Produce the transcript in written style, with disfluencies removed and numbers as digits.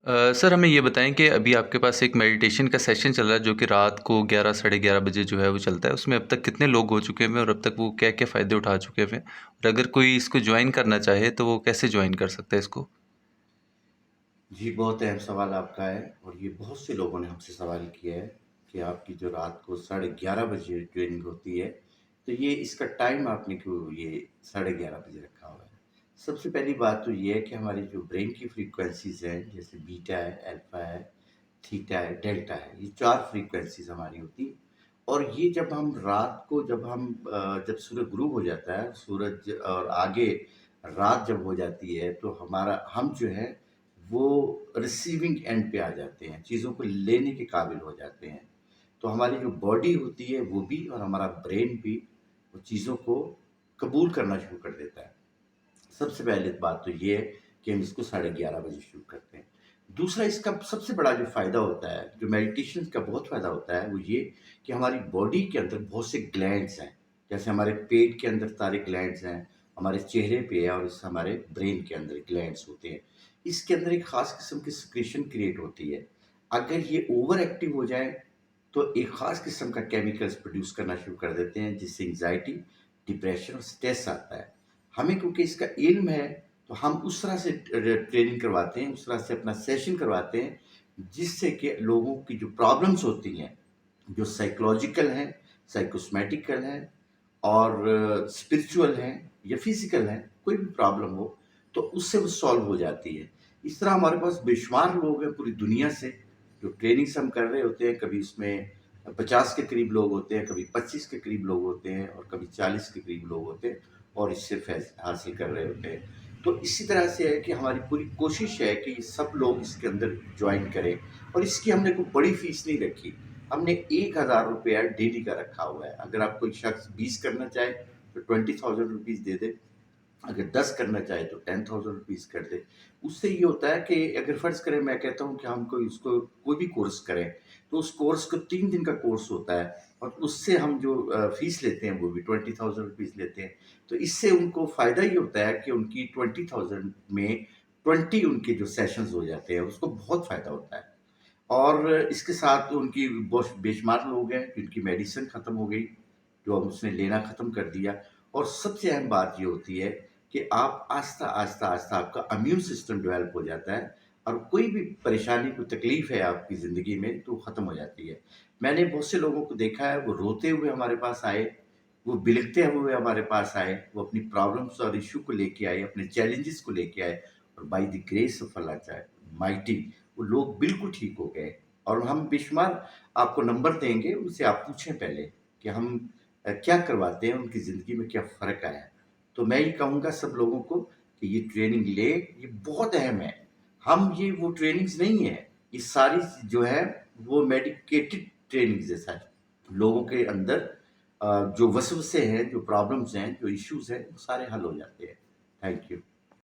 Sir हमें ये बताएँ कि अभी आपके पास एक मेडिटेशन का सेशन चल रहा है जो कि रात को 11 साढ़े 11 बजे जो है वो चलता है। उसमें अब तक कितने लोग हो चुके हैं और अब तक वो क्या-क्या फ़ायदे उठा चुके हैं? और अगर कोई इसको जॉइन करना चाहे तो वो कैसे जॉइन कर सकता है इसको? जी, बहुत अहम सवाल आपका है और ये बहुत से लोगों ने हमसे सवाल किया है कि आपकी जो रात को साढ़े 11 बजे ट्रेनिंग होती है, तो ये इसका टाइम आपने क्यों ये साढ़े 11 बजे रखा हुआ है? सबसे पहली बात तो ये है कि हमारी जो ब्रेन की फ्रीक्वेंसीज़ हैं, जैसे बीटा है, अल्फ़ा है, थीटा है, डेल्टा है, ये 4 फ्रीक्वेंसीज़ हमारी होती हैं और ये जब हम रात को जब सूर्य गुरूब हो जाता है, सूरज और आगे रात जब हो जाती है, तो हम जो है वो रिसीविंग एंड पे आ जाते हैं, चीज़ों को लेने के काबिल हो जाते हैं। तो हमारी जो बॉडी होती है वो भी और हमारा ब्रेन भी वो चीज़ों को कबूल करना शुरू कर देता है। सबसे पहले बात तो ये है कि हम इसको साढ़े 11 बजे शुरू करते हैं। दूसरा इसका सबसे बड़ा जो फ़ायदा होता है, जो मेडिटेशन का बहुत फ़ायदा होता है, वो ये कि हमारी बॉडी के अंदर बहुत से ग्लैंड्स हैं। जैसे हमारे पेट के अंदर सारे ग्लैंड्स हैं, हमारे चेहरे पे और हमारे ब्रेन के अंदर ग्लैंड्स होते हैं। इसके अंदर एक ख़ास किस्म की सिक्रीशन क्रिएट होती है। अगर ये ओवर एक्टिव हो जाए, तो एक ख़ास किस्म का केमिकल्स प्रोड्यूस करना शुरू कर देते हैं, जिससे एंग्ज़ायटी, डिप्रेशन और स्ट्रेस आता है। हमें क्योंकि इसका इल्म है, तो हम उस तरह से ट्रेनिंग करवाते हैं, उस तरह से अपना सेशन करवाते हैं, जिससे कि लोगों की जो प्रॉब्लम्स होती हैं, जो साइकोलॉजिकल हैं, साइकोसोमैटिकल हैं और स्पिरिचुअल हैं या फिज़िकल हैं, कोई भी प्रॉब्लम हो, तो उससे वो सॉल्व हो जाती है। इस तरह हमारे पास बेशुमार लोग हैं पूरी दुनिया से, जो ट्रेनिंग्स हम कर रहे होते हैं, कभी उसमें 50 के करीब लोग होते हैं, कभी 25 के करीब लोग होते हैं और कभी 40 के करीब लोग होते हैं और इससे फैज़ हासिल कर रहे होते हैं। तो इसी तरह से है कि हमारी पूरी कोशिश है कि सब लोग इसके अंदर जॉइन करें और इसकी हमने कोई बड़ी फ़ीस नहीं रखी। हमने ₹1000 डेली का रखा हुआ है। अगर आप कोई शख्स 20 करना चाहे, तो ₹20,000 दे दे। अगर 10 करना चाहे तो ₹10,000 कर दे। उससे ये होता है कि अगर फ़र्ज़ करें मैं कहता हूँ कि हम कोई भी कोर्स करें, तो उस कोर्स को 3 दिन का कोर्स होता है और उससे हम जो फ़ीस लेते हैं वो भी ₹20,000 लेते हैं। तो इससे उनको फ़ायदा ये होता है कि उनकी 20,000 में 20 उनके जो सेशंस हो जाते हैं, उसको बहुत फ़ायदा होता है। और इसके साथ उनकी बोश बेशुमार लोग हैं जिनकी मेडिसिन ख़त्म हो गई, जो अब उसने लेना ख़त्म कर दिया और सबसे अहम बात ये होती है कि आप आस्ता-आस्ता आपका इम्यून सिस्टम डेवलप हो जाता है और कोई भी परेशानी, कोई तकलीफ़ है आपकी ज़िंदगी में तो ख़त्म हो जाती है। मैंने बहुत से लोगों को देखा है वो रोते हुए हमारे पास आए, वो बिलखते हुए हमारे पास आए, वो अपनी प्रॉब्लम्स और इश्यू को लेके आए, अपने चैलेंजेस को लेके आए और by the grace of Allah mighty वो लोग बिल्कुल ठीक हो गए और हम बेशुमार आपको नंबर देंगे, उनसे आप पूछें पहले कि हम क्या करवाते हैं, उनकी ज़िंदगी में क्या फ़र्क आया है। तो मैं ये कहूँगा सब लोगों को कि ये ट्रेनिंग लें, ये बहुत अहम है। हम ये वो ट्रेनिंग्स नहीं है, ये सारी जो है वो मेडिकेटेड ट्रेनिंग्स है सारी। लोगों के अंदर जो वसवसे हैं, जो प्रॉब्लम्स हैं, जो इश्यूज़ हैं, वो सारे हल हो जाते हैं। Thank you.